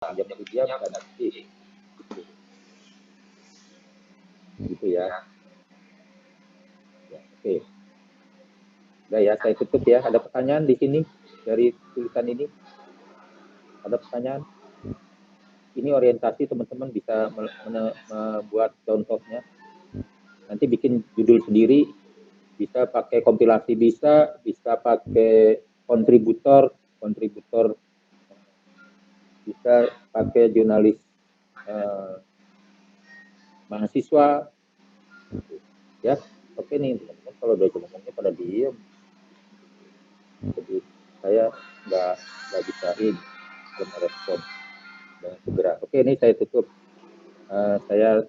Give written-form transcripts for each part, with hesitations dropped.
jam diam ganti gitu ya. Ya, oke. Udah ya, saya tutup ya. Ada pertanyaan di sini dari tulisan ini? Ada pertanyaan? Ini orientasi teman-teman bisa membuat contohnya. Nanti bikin judul sendiri, bisa pakai kompilasi, bisa pakai kontributor, bisa pakai jurnalis mahasiswa, ya. Oke nih teman-teman, kalau udah ngomongnya pada diem, jadi saya nggak bisa merespon dengan segera. Oke, ini saya tutup. Saya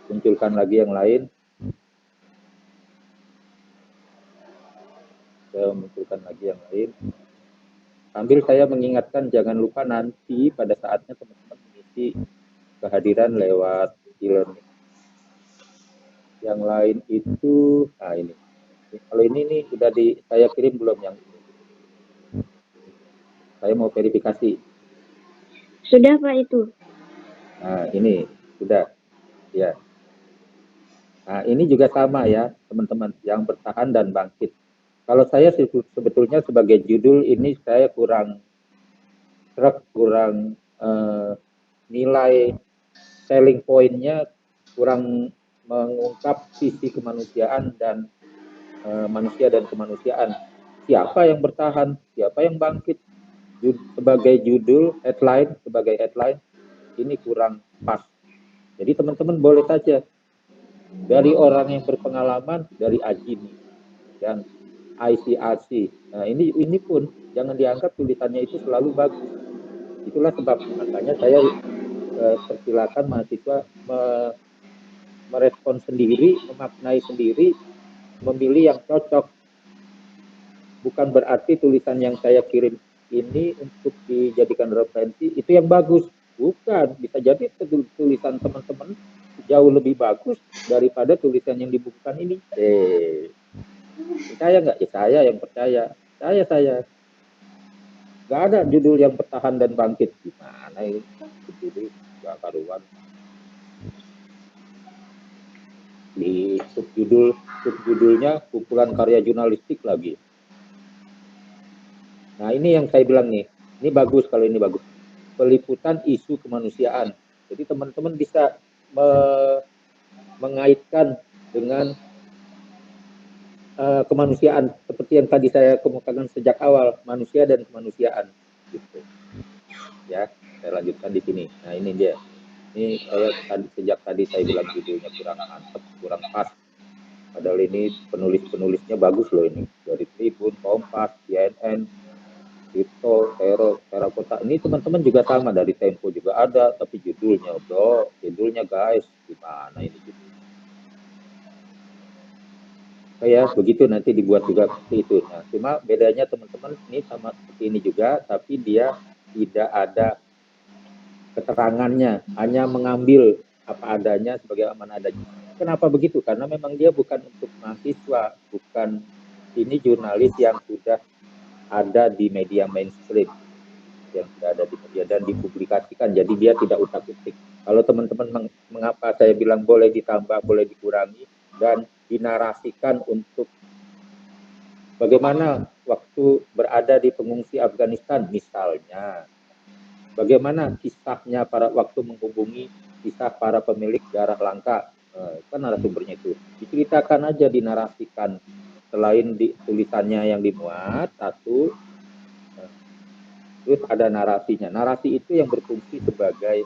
munculkan lagi yang lain. Sambil saya mengingatkan, jangan lupa nanti pada saatnya teman-teman mengisi kehadiran lewat e-learning. Yang lain itu, nah ini. Kalau ini nih sudah saya kirim belum yang ini? Saya mau verifikasi. Sudah Pak itu. Nah ini sudah, ya. Nah ini juga sama ya teman-teman, yang bertahan dan bangkit. Kalau saya sebetulnya sebagai judul ini saya kurang nilai selling point-nya kurang mengungkap sisi kemanusiaan dan manusia dan kemanusiaan. Siapa yang bertahan, siapa yang bangkit, sebagai judul sebagai headline ini kurang pas. Jadi teman-teman boleh saja dari orang yang berpengalaman, dari Ajini dan ICRC. Nah ini pun jangan dianggap tulisannya itu selalu bagus. Itulah sebab makanya saya persilakan mahasiswa merespon sendiri, memaknai sendiri, memilih yang cocok. Bukan berarti tulisan yang saya kirim ini untuk dijadikan referensi itu yang bagus. Bukan, bisa jadi tulisan teman-teman jauh lebih bagus daripada tulisan yang dibukukan ini. Percaya nggak? Saya yang percaya. Saya. Nggak ada judul yang bertahan dan bangkit. Gimana ini? Judul nggak karuan. Di subjudulnya kumpulan karya jurnalistik lagi. Nah ini yang saya bilang nih, ini bagus kalau ini bagus. Peliputan isu kemanusiaan. Jadi teman-teman bisa mengaitkan dengan kemanusiaan seperti yang tadi saya kemukakan sejak awal, manusia dan kemanusiaan. Gitu. Ya, saya lanjutkan di sini. Nah ini dia. Ini saya sejak tadi saya bilang judulnya kurang mantap, kurang pas. Padahal ini penulisnya bagus loh ini. Dari Tribun, Kompas, CNN, Tirto, Terakota. Ini teman-teman juga sama, dari Tempo juga ada, tapi judulnya bro, judulnya guys, gimana ini judulnya? Kayak begitu nanti dibuat juga seperti itu. Nah, cuma bedanya teman-teman ini sama seperti ini juga, tapi dia tidak ada keterangannya, hanya mengambil apa adanya sebagai aman adanya. Kenapa begitu? Karena memang dia bukan untuk mahasiswa, bukan, ini jurnalis yang sudah ada di media mainstream, yang sudah ada di media dan dipublikasikan, jadi dia tidak utak-utik. Kalau teman-teman mengapa saya bilang boleh ditambah, boleh dikurangi, dan dinarasikan untuk bagaimana waktu berada di pengungsi Afghanistan misalnya, bagaimana kisahnya para waktu menghubungi kisah para pemilik darah langka, kan narasumbernya itu diceritakan aja, dinarasikan, selain di tulisannya yang dimuat satu, terus ada narasinya. Narasi itu yang berfungsi sebagai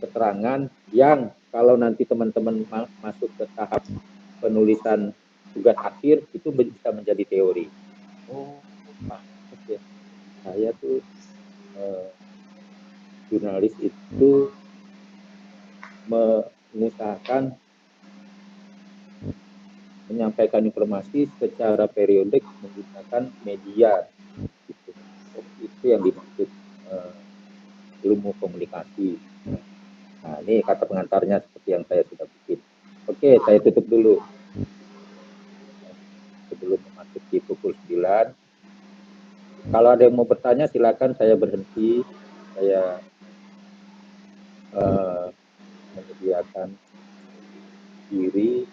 keterangan yang kalau nanti teman-teman masuk ke tahap penulisan tugas akhir itu bisa menjadi teori. Oh, oke. Saya tuh jurnalis itu mengusahakan menyampaikan informasi secara periodik menggunakan media. Gitu. Oh, itu yang dimaksud ilmu komunikasi. Nah, ini kata pengantarnya seperti yang saya sudah bikin. Oke, saya tutup dulu. Sebelum memasuki pukul 9. Kalau ada yang mau bertanya, silakan, saya berhenti. Saya menyediakan diri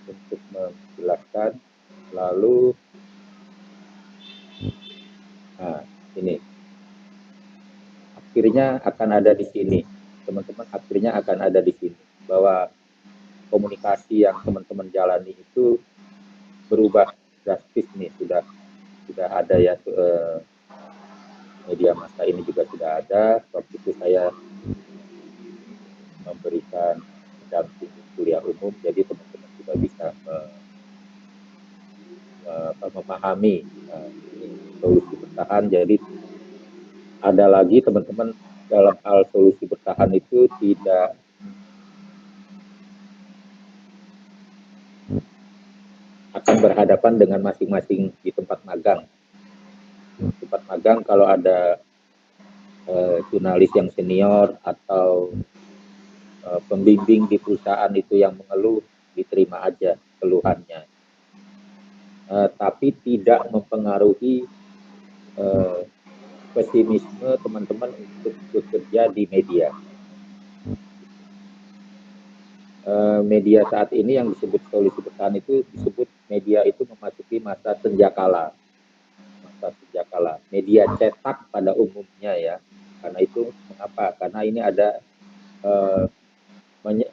untuk menjelaskan, lalu ini akhirnya akan ada di sini, teman-teman, akhirnya akan ada di sini bahwa komunikasi yang teman-teman jalani itu berubah drastis nih, sudah ada ya, media massa ini juga sudah ada. Waktu itu saya memberikan damping kuliah umum, jadi teman-teman juga bisa memahami ini solusi bertahan. Jadi ada lagi teman-teman, dalam hal solusi bertahan itu tidak akan berhadapan dengan masing-masing di tempat magang. Tempat magang kalau ada jurnalis yang senior atau pembimbing di perusahaan itu yang mengeluh, diterima aja keluhannya, tapi tidak mempengaruhi pesimisme teman-teman untuk bekerja di media. Media saat ini yang disebut solusi bertahan itu disebut media itu memasuki masa senjakala. Media cetak pada umumnya ya. Karena itu mengapa? Karena ini ada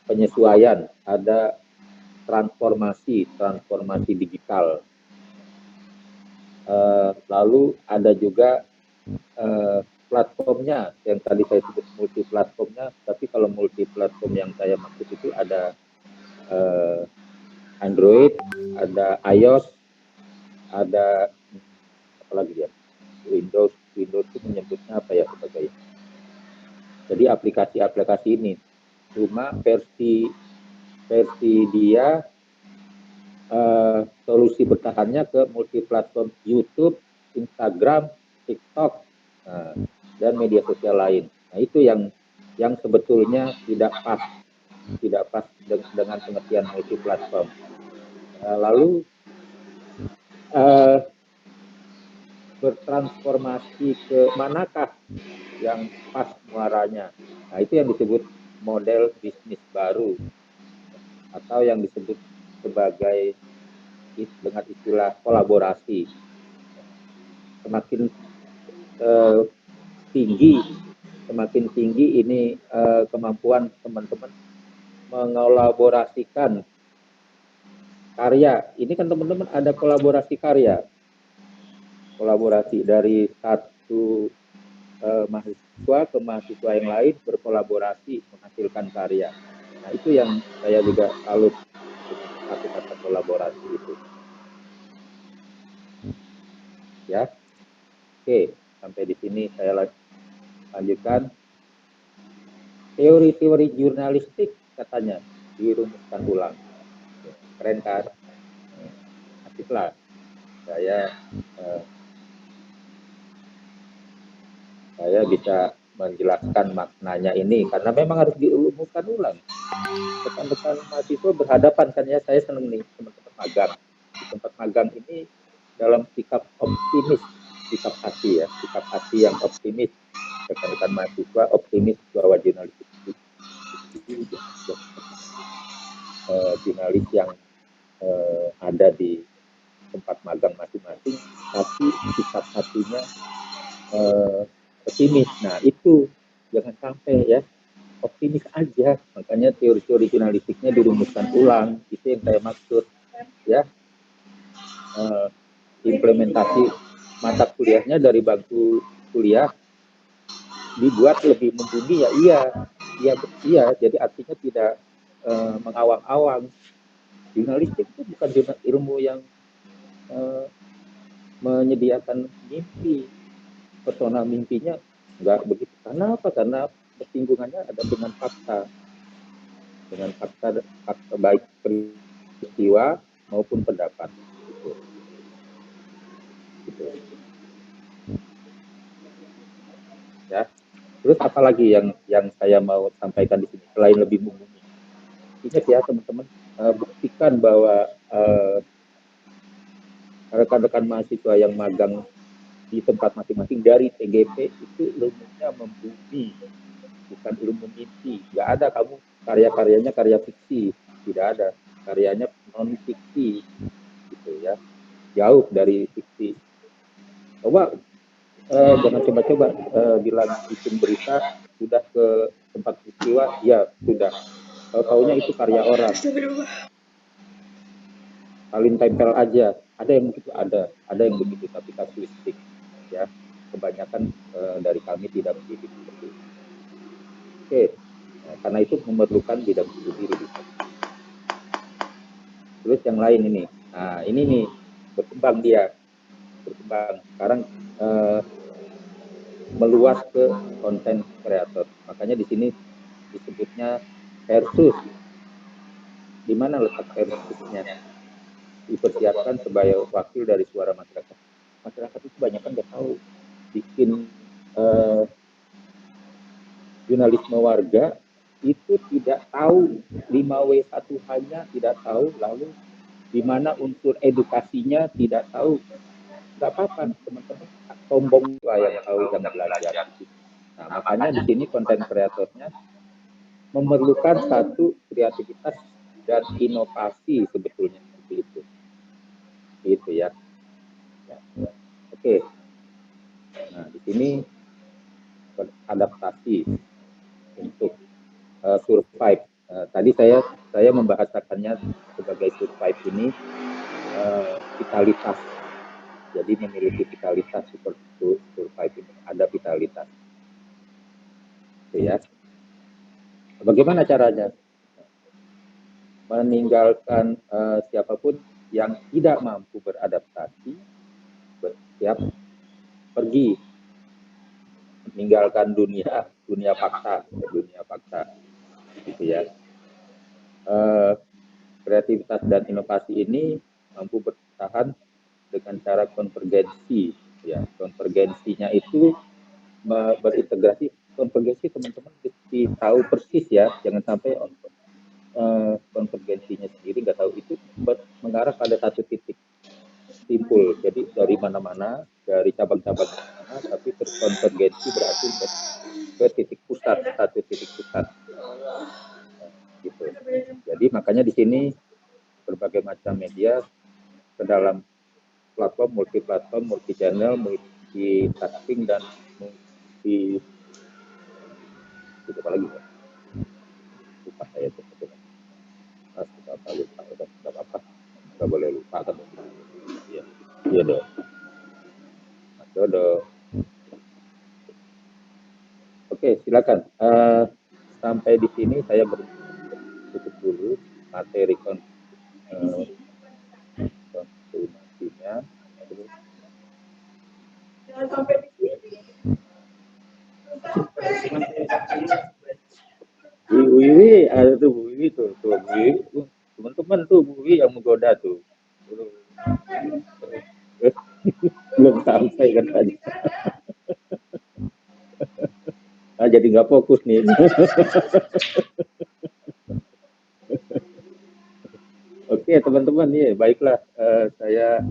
penyesuaian, ada transformasi digital. Lalu ada juga platformnya yang tadi saya sebut multi platformnya, tapi kalau multi platform yang saya maksud itu ada Android, ada iOS, ada apa lagi ya, Windows itu menyebutnya apa ya sebagainya. Jadi aplikasi ini cuma versi dia solusi bertahannya ke multi platform YouTube, Instagram, TikTok, dan media sosial lain. Nah itu yang sebetulnya tidak pas dengan pengertian multi platform. Lalu bertransformasi ke manakah yang pas muaranya? Nah itu yang disebut model bisnis baru atau yang disebut sebagai dengan istilah kolaborasi. Semakin tinggi ini kemampuan teman-teman mengolaborasikan karya. Ini kan teman-teman ada kolaborasi karya, kolaborasi dari satu mahasiswa ke mahasiswa yang lain, berkolaborasi menghasilkan karya. Nah itu yang saya juga salut dengan kata-kata kolaborasi itu ya. Oke, sampai di sini saya lanjutkan. Teori-teori jurnalistik katanya dirumuskan ulang. Keren kan? Asik lah. Saya bisa menjelaskan maknanya ini karena memang harus dirumuskan ulang. Rekan-rekan mahasiswa berhadapan kan ya, saya senang nih teman-teman magang. Di tempat magang ini dalam sikap optimis, sikap hati yang optimis. Rekan-rekan mahasiswa optimis bahwa jurnalis yang ada di tempat magang masing-masing, tapi sikap hatinya optimis. Nah itu jangan sampai ya, optimis aja. Makanya teori-teori jurnalistiknya dirumuskan ulang, itu yang saya maksud ya. Implementasi mata kuliahnya dari bangku kuliah dibuat lebih mumpuni ya, iya. Jadi artinya tidak mengawang-awang. Jurnalistik itu bukan ilmu yang menyediakan mimpi, pesona mimpinya nggak begitu. Karena apa? Karena persinggungannya ada dengan fakta baik peristiwa maupun pendapat. Gitu. Ya. Terus apa lagi yang saya mau sampaikan di sini selain lebih mumpuni? Ingat ya teman-teman, buktikan bahwa rekan-rekan mahasiswa yang magang di tempat masing-masing dari TGP itu ilmunya mumpuni. bukan ilmu mimpi. Nggak ada kamu karya-karyanya karya fiksi, tidak ada. Karyanya non fiksi, gitu ya. Jauh dari fiksi. Coba jangan coba-coba bilang bikin berita sudah ke tempat peristiwa, ya sudah. Tahu-taunya itu karya orang. Salin tempel aja. Ada yang begitu, ada yang begitu, tapi kasuistik, ya. Kebanyakan dari kami tidak begitu seperti itu. Oke, nah, karena itu memerlukan bidang studi lebih. Terus yang lain ini, nah ini nih berkembang dia, berkembang. Sekarang meluas ke konten kreator. Makanya di sini disebutnya versus. Di mana letak versusnya? Dipersiapkan sebagai wakil dari suara masyarakat. Masyarakat itu banyak kan nggak tahu. Bikin jurnalisme warga itu tidak tahu 5W1H-nya tidak tahu, lalu di mana unsur edukasinya tidak tahu. Nggak apa-apa, teman-teman, sombong lah yang tahu dan belajar. Nah, makanya di sini konten kreatornya memerlukan satu kreativitas dan inovasi sebetulnya seperti itu. Gitu ya. Oke. Nah, di sini adaptasi untuk survive. Tadi saya membahasakannya sebagai survive ini vitalitas. Jadi memiliki vitalitas seperti itu, survive ini ada vitalitas. Oke ya. Bagaimana caranya? Meninggalkan siapapun yang tidak mampu beradaptasi, bersiap pergi, meninggalkan dunia fakta, gitu ya. Kreativitas dan inovasi ini mampu bertahan dengan cara konvergensi, ya. Konvergensinya itu berintegrasi. Konvergensi teman-teman mesti tahu persis ya, jangan sampai konvergensinya sendiri nggak tahu, itu mengarah pada satu titik simpul. Jadi dari mana-mana, dari cabang-cabang mana, tapi terkonvergensi berarti ke titik pusat, satu titik pusat. Gitu. Jadi makanya di sini berbagai macam media ke dalam platform, multi channel, multi tasking dan multi apa lagi ya? Lupa saya itu. Lupa apa? Nggak boleh lupa kan? Iya dong. Mas Dodo. Oke, silakan. Sampai di sini saya tutup dulu materi konfirmasinya. Bu Wiwi, ada tuh Bu Wiwi tuh, Bu Wiwi, teman-teman tuh Bu Wiwi yang menggoda tuh. Belum sampai kan tadi. Nah, jadi nggak fokus nih. Oke teman-teman, ya baiklah, saya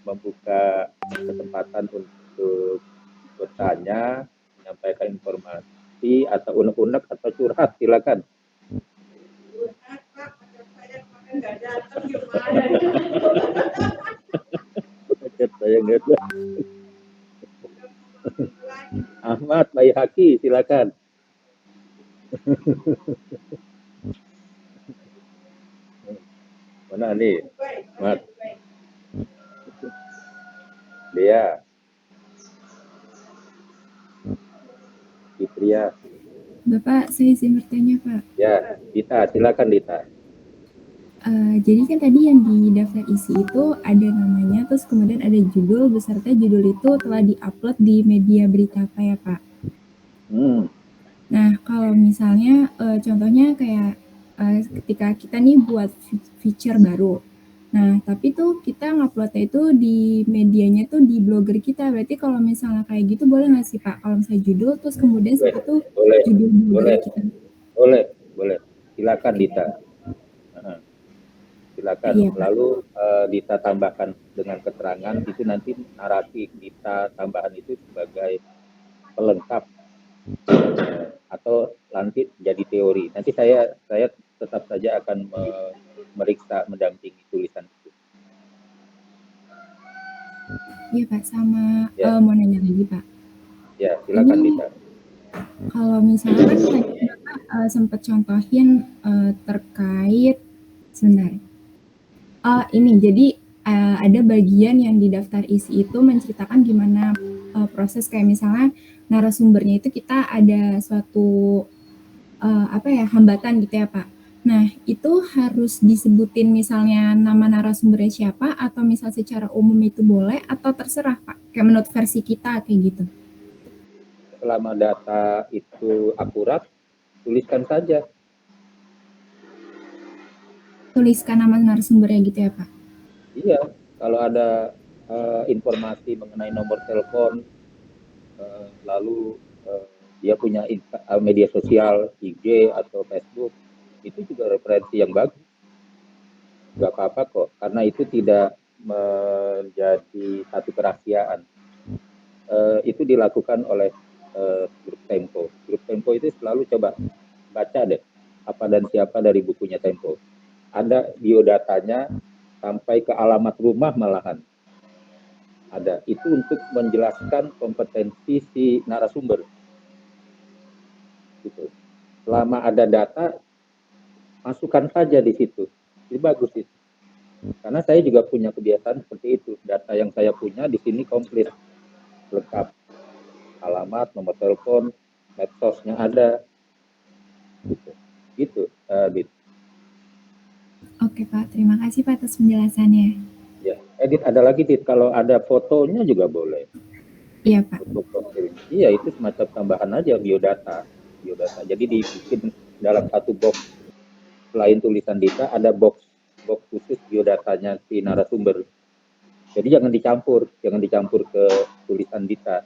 membuka kesempatan untuk bertanya, menyampaikan informasi atau unek-unek atau curhat, silakan. Saya nggak tahu. Ahmad Baihaki, silakan. Mana nih, Ahmad? Dea, Fitria. Bapak, saya izin bertanya, Pak. Ya, Dita, silakan Dita. Jadi kan tadi yang di daftar isi itu ada namanya, terus kemudian ada judul, beserta judul itu telah diupload di media berita apa ya, Pak? Nah, kalau misalnya contohnya kayak ketika kita nih buat feature baru, nah tapi tuh kita nguploadnya itu di medianya tuh di blogger kita, berarti kalau misalnya kayak gitu boleh nggak sih Pak? Kalau misalnya judul, terus kemudian setelah itu judul blogger kita. Boleh. Silakan Dita. Silakan. Iya, lalu Dita tambahkan dengan keterangan, itu nanti narasi Dita tambahan itu sebagai pelengkap atau nanti jadi teori. Nanti saya tetap saja akan meriksa, mendampingi tulisan itu. Iya Pak, sama mau nanya lagi Pak. Ya, silakan Ini Dita. kalau misalnya kan tadi Bapak sempat contohin terkait sebentar. Ini jadi ada bagian yang di daftar isi itu menceritakan gimana proses kayak misalnya narasumbernya itu kita ada suatu hambatan gitu ya Pak. Nah, itu harus disebutin misalnya nama narasumbernya siapa atau misal secara umum itu boleh atau terserah Pak? Kayak menurut versi kita kayak gitu. Selama data itu akurat, tuliskan saja. Tuliskan nama narasumbernya gitu ya Pak? Iya, kalau ada informasi mengenai nomor telepon, lalu dia punya media sosial, IG atau Facebook, itu juga referensi yang bagus. Nggak apa-apa kok, karena itu tidak menjadi satu kerahasiaan. Itu dilakukan oleh grup Tempo. Grup Tempo itu selalu coba baca deh apa dan siapa dari bukunya Tempo. Ada biodatanya sampai ke alamat rumah malahan. Ada. Itu untuk menjelaskan kompetensi si narasumber. Gitu. Selama ada data, masukkan saja di situ. Ini bagus itu. Karena saya juga punya kebiasaan seperti itu. Data yang saya punya di sini komplit, lengkap. Alamat, nomor telepon, medsosnya ada. Gitu, Dit. Oke Pak, terima kasih Pak atas penjelasannya. Ya, Dit, ada lagi Dit, kalau ada fotonya juga boleh. Iya Pak. Foto profil. Iya, itu semacam tambahan aja biodata. Jadi dibikin dalam satu box. Selain tulisan Dita, ada box khusus biodatanya si narasumber. Jadi jangan dicampur ke tulisan Dita.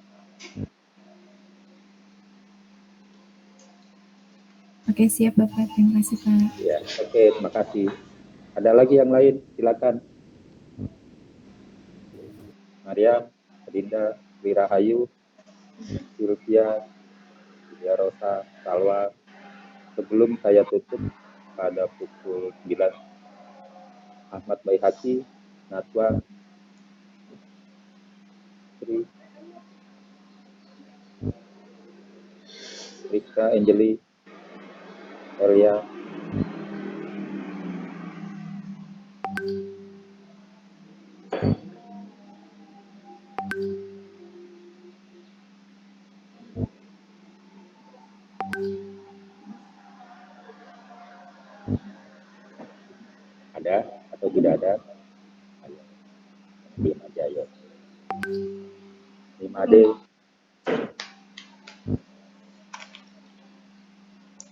Oke, siap Bapak. Terima kasih Pak. Ya, oke, terima kasih. Ada lagi yang lain? Silakan. Mariam, Dinda, Wirahayu, Sylvia, Julia Rosa, Salwa. Sebelum saya tutup pada pukul 9, Ahmad Baihaqi, Natwa, Sri, Rizka, Angeli, Elia, ada atau tidak ada? Ayo, diam aja, ayo. 5D,